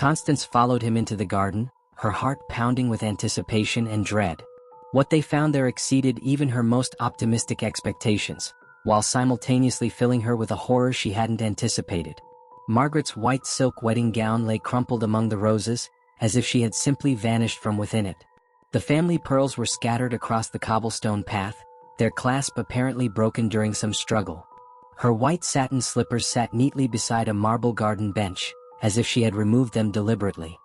Constance followed him into the garden, her heart pounding with anticipation and dread. What they found there exceeded even her most optimistic expectations, while simultaneously filling her with a horror she hadn't anticipated. Margaret's white silk wedding gown lay crumpled among the roses, as if she had simply vanished from within it. The family pearls were scattered across the cobblestone path, their clasp apparently broken during some struggle. Her white satin slippers sat neatly beside a marble garden bench, as if she had removed them deliberately.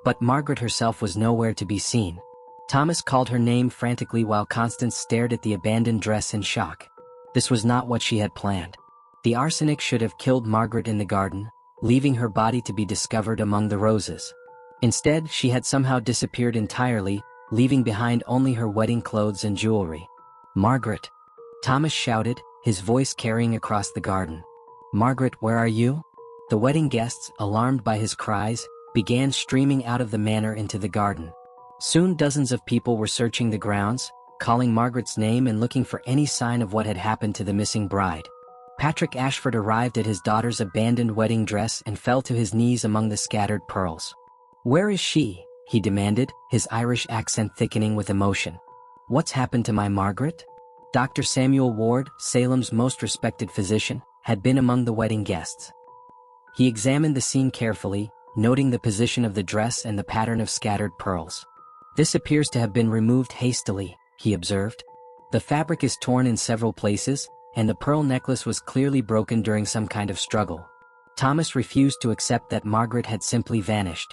But Margaret herself was nowhere to be seen. Thomas called her name frantically while Constance stared at the abandoned dress in shock. This was not what she had planned. The arsenic should have killed Margaret in the garden, leaving her body to be discovered among the roses. Instead, she had somehow disappeared entirely, leaving behind only her wedding clothes and jewelry. "Margaret!" Thomas shouted, his voice carrying across the garden. "Margaret, where are you?" The wedding guests, alarmed by his cries, began streaming out of the manor into the garden. Soon dozens of people were searching the grounds, calling Margaret's name and looking for any sign of what had happened to the missing bride. Patrick Ashford arrived at his daughter's abandoned wedding dress and fell to his knees among the scattered pearls. "Where is she?" he demanded, his Irish accent thickening with emotion. "What's happened to my Margaret?" Dr. Samuel Ward, Salem's most respected physician, had been among the wedding guests. He examined the scene carefully, noting the position of the dress and the pattern of scattered pearls. "This appears to have been removed hastily," he observed. "The fabric is torn in several places, and the pearl necklace was clearly broken during some kind of struggle." Thomas refused to accept that Margaret had simply vanished.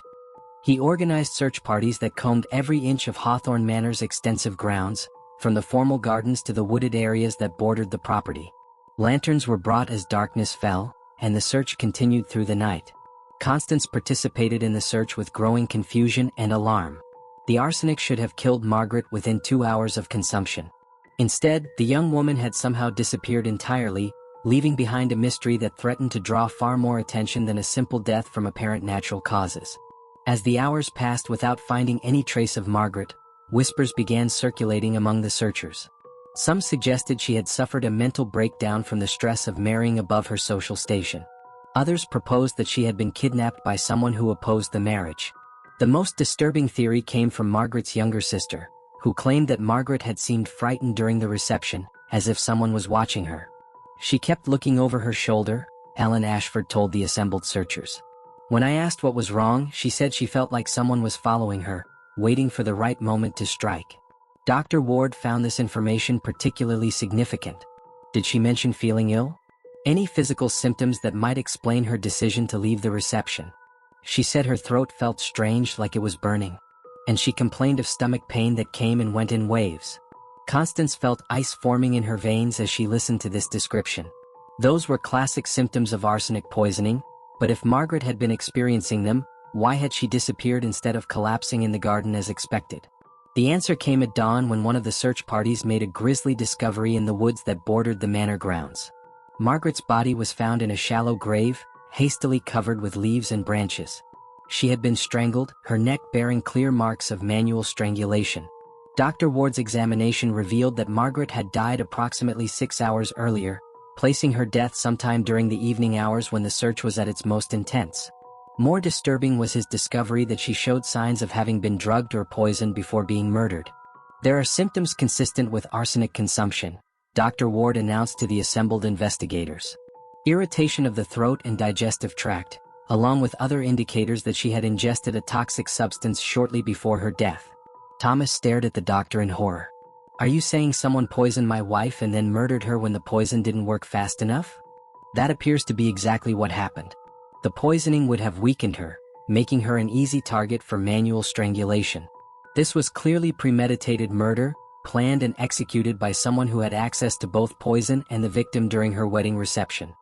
He organized search parties that combed every inch of Hawthorne Manor's extensive grounds, from the formal gardens to the wooded areas that bordered the property. Lanterns were brought as darkness fell, and the search continued through the night. Constance participated in the search with growing confusion and alarm. The arsenic should have killed Margaret within 2 hours of consumption. Instead, the young woman had somehow disappeared entirely, leaving behind a mystery that threatened to draw far more attention than a simple death from apparent natural causes. As the hours passed without finding any trace of Margaret, whispers began circulating among the searchers. Some suggested she had suffered a mental breakdown from the stress of marrying above her social station. Others proposed that she had been kidnapped by someone who opposed the marriage. The most disturbing theory came from Margaret's younger sister, who claimed that Margaret had seemed frightened during the reception, as if someone was watching her. "She kept looking over her shoulder," Ellen Ashford told the assembled searchers. "When I asked what was wrong, she said she felt like someone was following her, waiting for the right moment to strike." Dr. Ward found this information particularly significant. Did she mention feeling ill? Any physical symptoms that might explain her decision to leave the reception? She said her throat felt strange, like it was burning. And she complained of stomach pain that came and went in waves. Constance felt ice forming in her veins as she listened to this description. Those were classic symptoms of arsenic poisoning, but if Margaret had been experiencing them, why had she disappeared instead of collapsing in the garden as expected? The answer came at dawn when one of the search parties made a grisly discovery in the woods that bordered the manor grounds. Margaret's body was found in a shallow grave, hastily covered with leaves and branches. She had been strangled, her neck bearing clear marks of manual strangulation. Dr. Ward's examination revealed that Margaret had died approximately 6 hours earlier, placing her death sometime during the evening hours when the search was at its most intense. More disturbing was his discovery that she showed signs of having been drugged or poisoned before being murdered. "There are symptoms consistent with arsenic consumption," Dr. Ward announced to the assembled investigators. "Irritation of the throat and digestive tract, along with other indicators that she had ingested a toxic substance shortly before her death." Thomas stared at the doctor in horror. "Are you saying someone poisoned my wife and then murdered her when the poison didn't work fast enough?" "That appears to be exactly what happened. The poisoning would have weakened her, making her an easy target for manual strangulation. This was clearly premeditated murder, planned and executed by someone who had access to both poison and the victim during her wedding reception."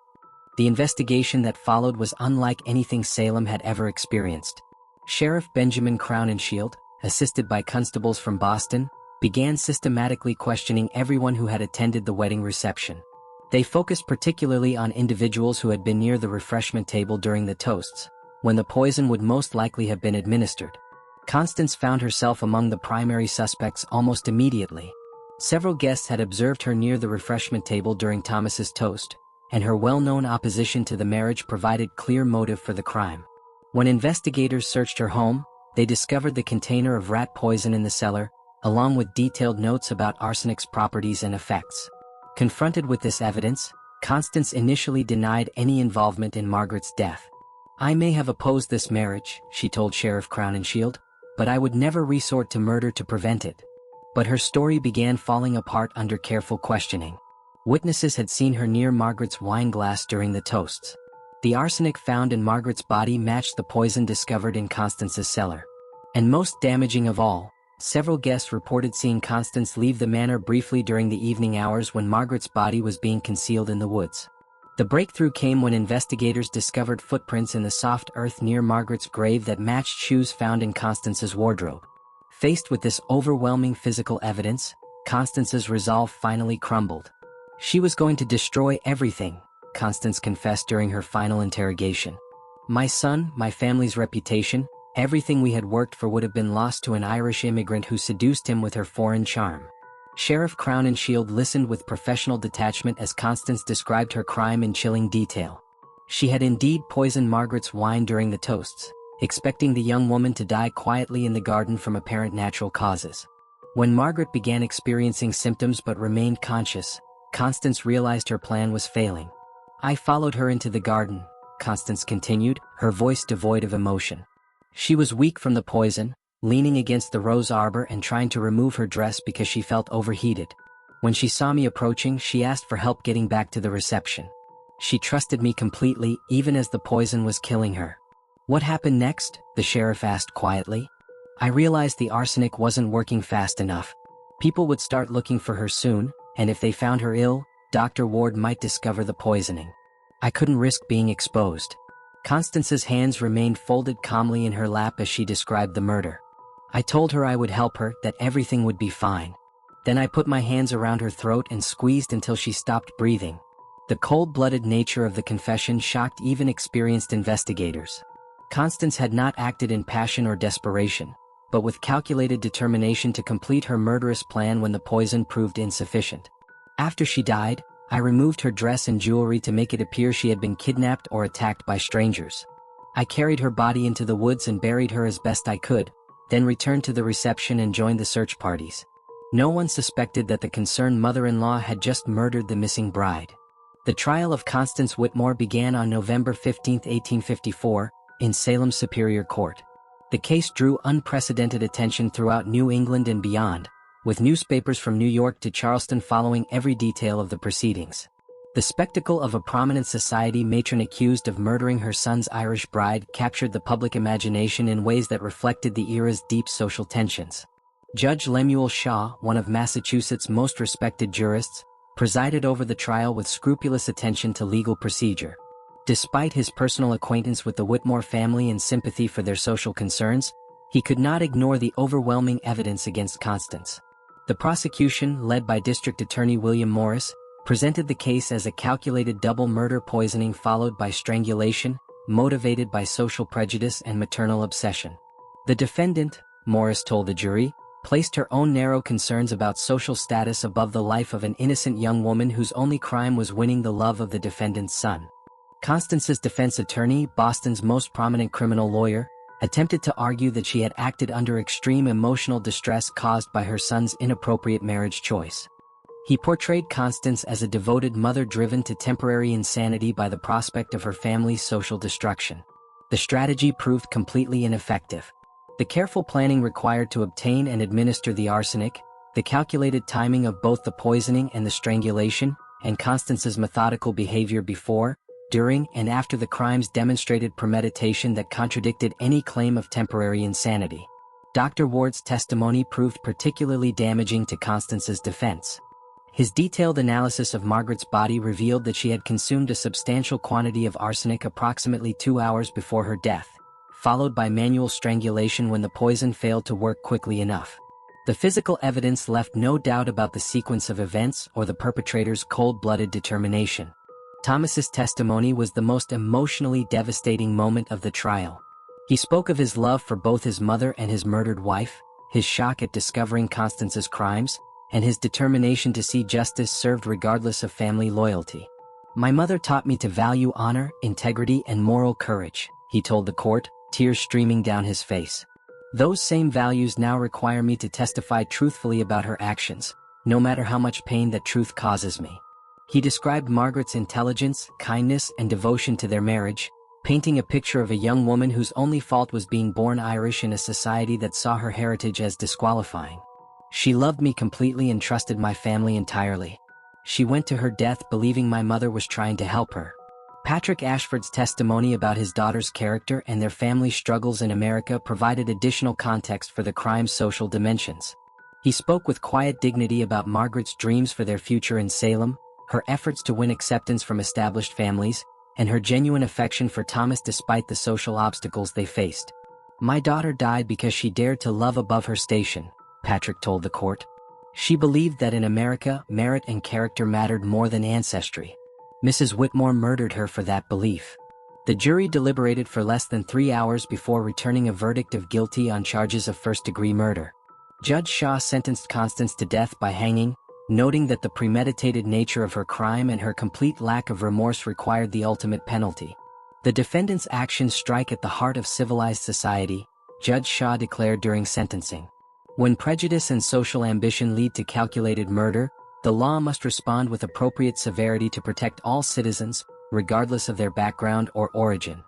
The investigation that followed was unlike anything Salem had ever experienced. Sheriff Benjamin Crowninshield, assisted by constables from Boston, began systematically questioning everyone who had attended the wedding reception. They focused particularly on individuals who had been near the refreshment table during the toasts, when the poison would most likely have been administered. Constance found herself among the primary suspects almost immediately. Several guests had observed her near the refreshment table during Thomas's toast, and her well-known opposition to the marriage provided clear motive for the crime. When investigators searched her home, they discovered the container of rat poison in the cellar, along with detailed notes about arsenic's properties and effects. Confronted with this evidence, Constance initially denied any involvement in Margaret's death. "I may have opposed this marriage," she told Sheriff Crowninshield, "but I would never resort to murder to prevent it." But her story began falling apart under careful questioning. Witnesses had seen her near Margaret's wine glass during the toasts. The arsenic found in Margaret's body matched the poison discovered in Constance's cellar. And most damaging of all, several guests reported seeing Constance leave the manor briefly during the evening hours when Margaret's body was being concealed in the woods. The breakthrough came when investigators discovered footprints in the soft earth near Margaret's grave that matched shoes found in Constance's wardrobe. Faced with this overwhelming physical evidence, Constance's resolve finally crumbled. She was going to destroy everything, Constance confessed during her final interrogation. "My son, my family's reputation, everything we had worked for would have been lost to an Irish immigrant who seduced him with her foreign charm." Sheriff Crowninshield listened with professional detachment as Constance described her crime in chilling detail. She had indeed poisoned Margaret's wine during the toasts, expecting the young woman to die quietly in the garden from apparent natural causes. When Margaret began experiencing symptoms but remained conscious, Constance realized her plan was failing. "I followed her into the garden," Constance continued, her voice devoid of emotion. "She was weak from the poison, leaning against the rose arbor and trying to remove her dress because she felt overheated. When she saw me approaching, she asked for help getting back to the reception. She trusted me completely, even as the poison was killing her." "What happened next?" the sheriff asked quietly. "I realized the arsenic wasn't working fast enough. People would start looking for her soon, and if they found her ill, Dr. Ward might discover the poisoning. I couldn't risk being exposed." Constance's hands remained folded calmly in her lap as she described the murder. "I told her I would help her, that everything would be fine. Then I put my hands around her throat and squeezed until she stopped breathing." The cold-blooded nature of the confession shocked even experienced investigators. Constance had not acted in passion or desperation, but with calculated determination to complete her murderous plan when the poison proved insufficient. "After she died, I removed her dress and jewelry to make it appear she had been kidnapped or attacked by strangers. I carried her body into the woods and buried her as best I could, then returned to the reception and joined the search parties. No one suspected that the concerned mother-in-law had just murdered the missing bride." The trial of Constance Whitmore began on November 15, 1854, in Salem Superior Court. The case drew unprecedented attention throughout New England and beyond, with newspapers from New York to Charleston following every detail of the proceedings. The spectacle of a prominent society matron accused of murdering her son's Irish bride captured the public imagination in ways that reflected the era's deep social tensions. Judge Lemuel Shaw, one of Massachusetts' most respected jurists, presided over the trial with scrupulous attention to legal procedure. Despite his personal acquaintance with the Whitmore family and sympathy for their social concerns, he could not ignore the overwhelming evidence against Constance. The prosecution, led by District Attorney William Morris, presented the case as a calculated double murder poisoning followed by strangulation, motivated by social prejudice and maternal obsession. The defendant, Morris told the jury, placed her own narrow concerns about social status above the life of an innocent young woman whose only crime was winning the love of the defendant's son. Constance's defense attorney, Boston's most prominent criminal lawyer, attempted to argue that she had acted under extreme emotional distress caused by her son's inappropriate marriage choice. He portrayed Constance as a devoted mother driven to temporary insanity by the prospect of her family's social destruction. The strategy proved completely ineffective. The careful planning required to obtain and administer the arsenic, the calculated timing of both the poisoning and the strangulation, and Constance's methodical behavior before, during, and after the crimes demonstrated premeditation that contradicted any claim of temporary insanity. Dr. Ward's testimony proved particularly damaging to Constance's defense. His detailed analysis of Margaret's body revealed that she had consumed a substantial quantity of arsenic approximately 2 hours before her death, followed by manual strangulation when the poison failed to work quickly enough. The physical evidence left no doubt about the sequence of events or the perpetrator's cold-blooded determination. Thomas's testimony was the most emotionally devastating moment of the trial. He spoke of his love for both his mother and his murdered wife, his shock at discovering Constance's crimes, and his determination to see justice served regardless of family loyalty. "My mother taught me to value honor, integrity, and moral courage," he told the court, tears streaming down his face. Those same values now require me to testify truthfully about her actions, no matter how much pain that truth causes me. He described Margaret's intelligence, kindness, and devotion to their marriage, painting a picture of a young woman whose only fault was being born Irish in a society that saw her heritage as disqualifying. She loved me completely and trusted my family entirely. She went to her death believing my mother was trying to help her. Patrick Ashford's testimony about his daughter's character and their family's struggles in America provided additional context for the crime's social dimensions. He spoke with quiet dignity about Margaret's dreams for their future in Salem, her efforts to win acceptance from established families, and her genuine affection for Thomas despite the social obstacles they faced. "My daughter died because she dared to love above her station," Patrick told the court. "She believed that in America, merit and character mattered more than ancestry. Mrs. Whitmore murdered her for that belief." The jury deliberated for less than 3 hours before returning a verdict of guilty on charges of first-degree murder. Judge Shaw sentenced Constance to death by hanging, noting that the premeditated nature of her crime and her complete lack of remorse required the ultimate penalty. "The defendant's actions strike at the heart of civilized society," Judge Shaw declared during sentencing. "When prejudice and social ambition lead to calculated murder, the law must respond with appropriate severity to protect all citizens, regardless of their background or origin."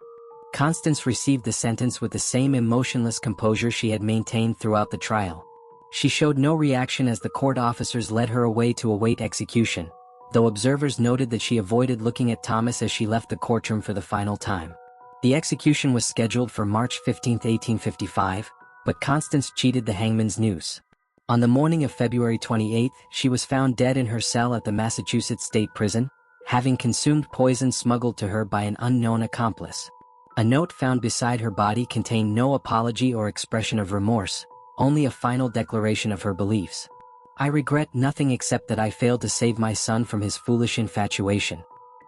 Constance received the sentence with the same emotionless composure she had maintained throughout the trial. She showed no reaction as the court officers led her away to await execution, though observers noted that she avoided looking at Thomas as she left the courtroom for the final time. The execution was scheduled for March 15, 1855, but Constance cheated the hangman's noose. On the morning of February 28, she was found dead in her cell at the Massachusetts State Prison, having consumed poison smuggled to her by an unknown accomplice. A note found beside her body contained no apology or expression of remorse, only a final declaration of her beliefs. "I regret nothing except that I failed to save my son from his foolish infatuation.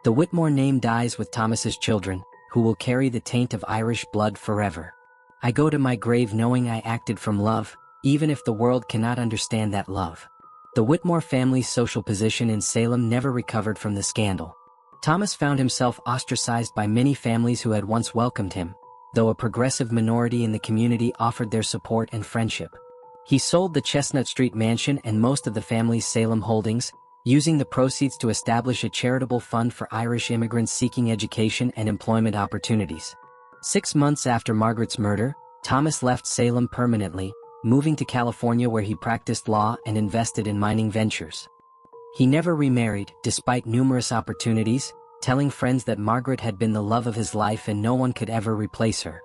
The Whitmore name dies with Thomas's children, who will carry the taint of Irish blood forever. I go to my grave knowing I acted from love, even if the world cannot understand that love." The Whitmore family's social position in Salem never recovered from the scandal. Thomas found himself ostracized by many families who had once welcomed him, though a progressive minority in the community offered their support and friendship. He sold the Chestnut Street mansion and most of the family's Salem holdings, using the proceeds to establish a charitable fund for Irish immigrants seeking education and employment opportunities. 6 months after Margaret's murder, Thomas left Salem permanently, moving to California where he practiced law and invested in mining ventures. He never remarried, despite numerous opportunities, telling friends that Margaret had been the love of his life and no one could ever replace her.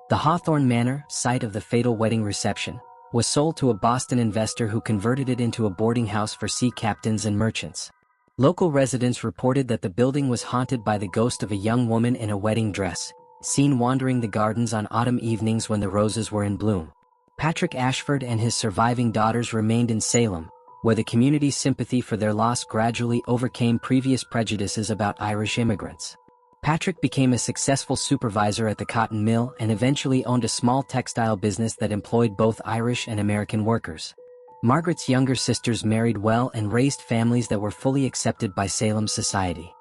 The Hawthorne Manor, site of the fatal wedding reception, was sold to a Boston investor who converted it into a boarding house for sea captains and merchants. Local residents reported that the building was haunted by the ghost of a young woman in a wedding dress, seen wandering the gardens on autumn evenings when the roses were in bloom. Patrick Ashford and his surviving daughters remained in Salem, where the community's sympathy for their loss gradually overcame previous prejudices about Irish immigrants. Patrick became a successful supervisor at the cotton mill and eventually owned a small textile business that employed both Irish and American workers. Margaret's younger sisters married well and raised families that were fully accepted by Salem society.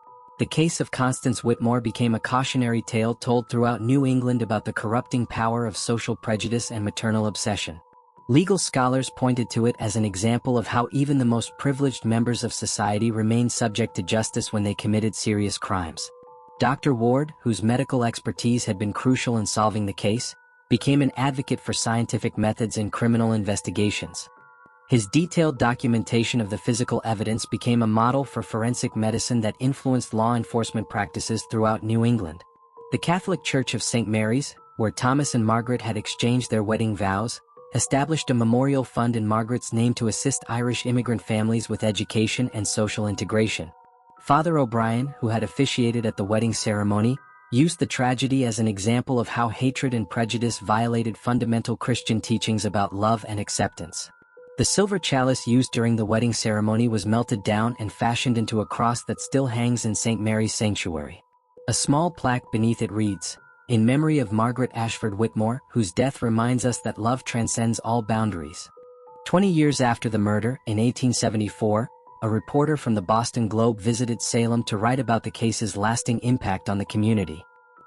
The case of Constance Whitmore became a cautionary tale told throughout New England about the corrupting power of social prejudice and maternal obsession. Legal scholars pointed to it as an example of how even the most privileged members of society remained subject to justice when they committed serious crimes. Dr. Ward, whose medical expertise had been crucial in solving the case, became an advocate for scientific methods in criminal investigations. His detailed documentation of the physical evidence became a model for forensic medicine that influenced law enforcement practices throughout New England. The Catholic Church of St. Mary's, where Thomas and Margaret had exchanged their wedding vows, established a memorial fund in Margaret's name to assist Irish immigrant families with education and social integration. Father O'Brien, who had officiated at the wedding ceremony, used the tragedy as an example of how hatred and prejudice violated fundamental Christian teachings about love and acceptance. The silver chalice used during the wedding ceremony was melted down and fashioned into a cross that still hangs in St. Mary's Sanctuary. A small plaque beneath it reads, "In memory of Margaret Ashford Whitmore, whose death reminds us that love transcends all boundaries." 20 years after the murder, in 1874, a reporter from the Boston Globe visited Salem to write about the case's lasting impact on the community.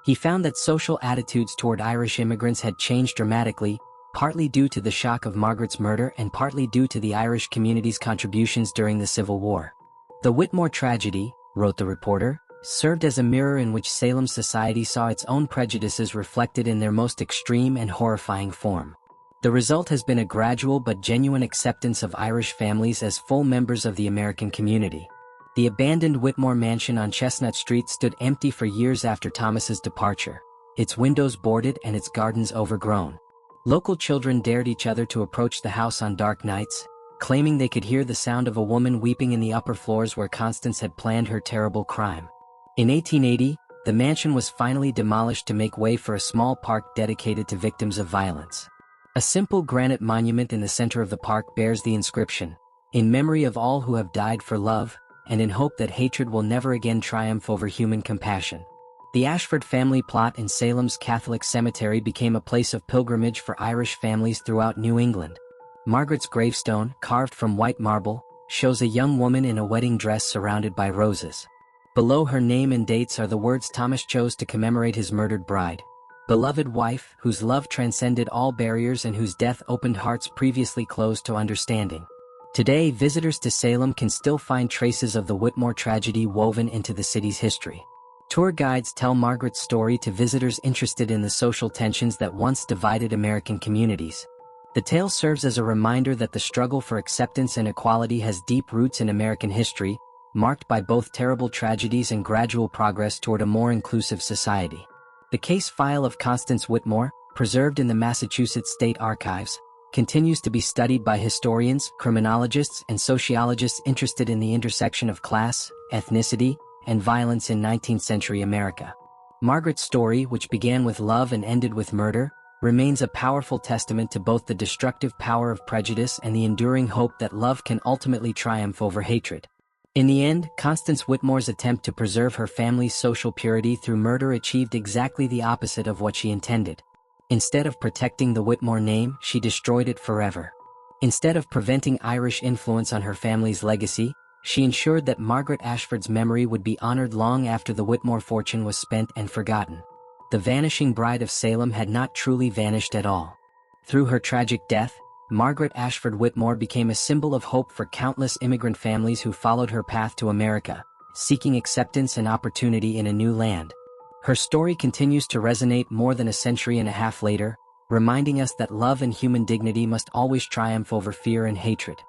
He found that social attitudes toward Irish immigrants had changed dramatically, partly due to the shock of Margaret's murder and partly due to the Irish community's contributions during the Civil War. The Whitmore tragedy, wrote the reporter, served as a mirror in which Salem society saw its own prejudices reflected in their most extreme and horrifying form. The result has been a gradual but genuine acceptance of Irish families as full members of the American community. The abandoned Whitmore mansion on Chestnut Street stood empty for years after Thomas's departure, its windows boarded and its gardens overgrown. Local children dared each other to approach the house on dark nights, claiming they could hear the sound of a woman weeping in the upper floors where Constance had planned her terrible crime. In 1880, the mansion was finally demolished to make way for a small park dedicated to victims of violence. A simple granite monument in the center of the park bears the inscription, "In memory of all who have died for love, and in hope that hatred will never again triumph over human compassion." The Ashford family plot in Salem's Catholic cemetery became a place of pilgrimage for Irish families throughout New England. Margaret's gravestone, carved from white marble, shows a young woman in a wedding dress surrounded by roses. Below her name and dates are the words Thomas chose to commemorate his murdered bride. Beloved wife, whose love transcended all barriers and whose death opened hearts previously closed to understanding. Today, visitors to Salem can still find traces of the Whitmore tragedy woven into the city's history. Tour guides tell Margaret's story to visitors interested in the social tensions that once divided American communities. The tale serves as a reminder that the struggle for acceptance and equality has deep roots in American history, marked by both terrible tragedies and gradual progress toward a more inclusive society. The case file of Constance Whitmore, preserved in the Massachusetts State Archives, continues to be studied by historians, criminologists, and sociologists interested in the intersection of class, ethnicity, and violence in 19th-century America. Margaret's story, which began with love and ended with murder, remains a powerful testament to both the destructive power of prejudice and the enduring hope that love can ultimately triumph over hatred. In the end, Constance Whitmore's attempt to preserve her family's social purity through murder achieved exactly the opposite of what she intended. Instead of protecting the Whitmore name, she destroyed it forever. Instead of preventing Irish influence on her family's legacy, she ensured that Margaret Ashford's memory would be honored long after the Whitmore fortune was spent and forgotten. The vanishing bride of Salem had not truly vanished at all. Through her tragic death, Margaret Ashford Whitmore became a symbol of hope for countless immigrant families who followed her path to America, seeking acceptance and opportunity in a new land. Her story continues to resonate more than a century and a half later, reminding us that love and human dignity must always triumph over fear and hatred.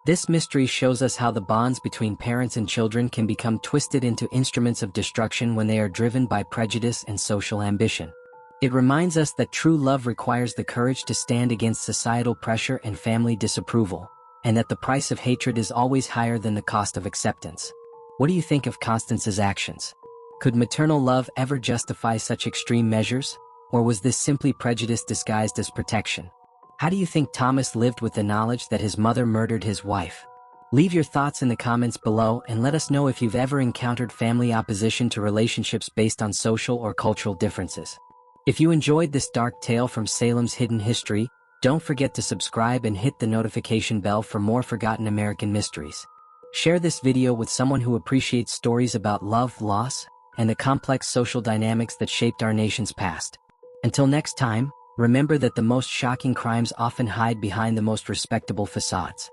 This mystery shows us how the bonds between parents and children can become twisted into instruments of destruction when they are driven by prejudice and social ambition. It reminds us that true love requires the courage to stand against societal pressure and family disapproval, and that the price of hatred is always higher than the cost of acceptance. What do you think of Constance's actions? Could maternal love ever justify such extreme measures, or was this simply prejudice disguised as protection? How do you think Thomas lived with the knowledge that his mother murdered his wife? Leave your thoughts in the comments below and let us know if you've ever encountered family opposition to relationships based on social or cultural differences. If you enjoyed this dark tale from Salem's hidden history, don't forget to subscribe and hit the notification bell for more forgotten American mysteries. Share this video with someone who appreciates stories about love, loss, and the complex social dynamics that shaped our nation's past. Until next time, remember that the most shocking crimes often hide behind the most respectable facades.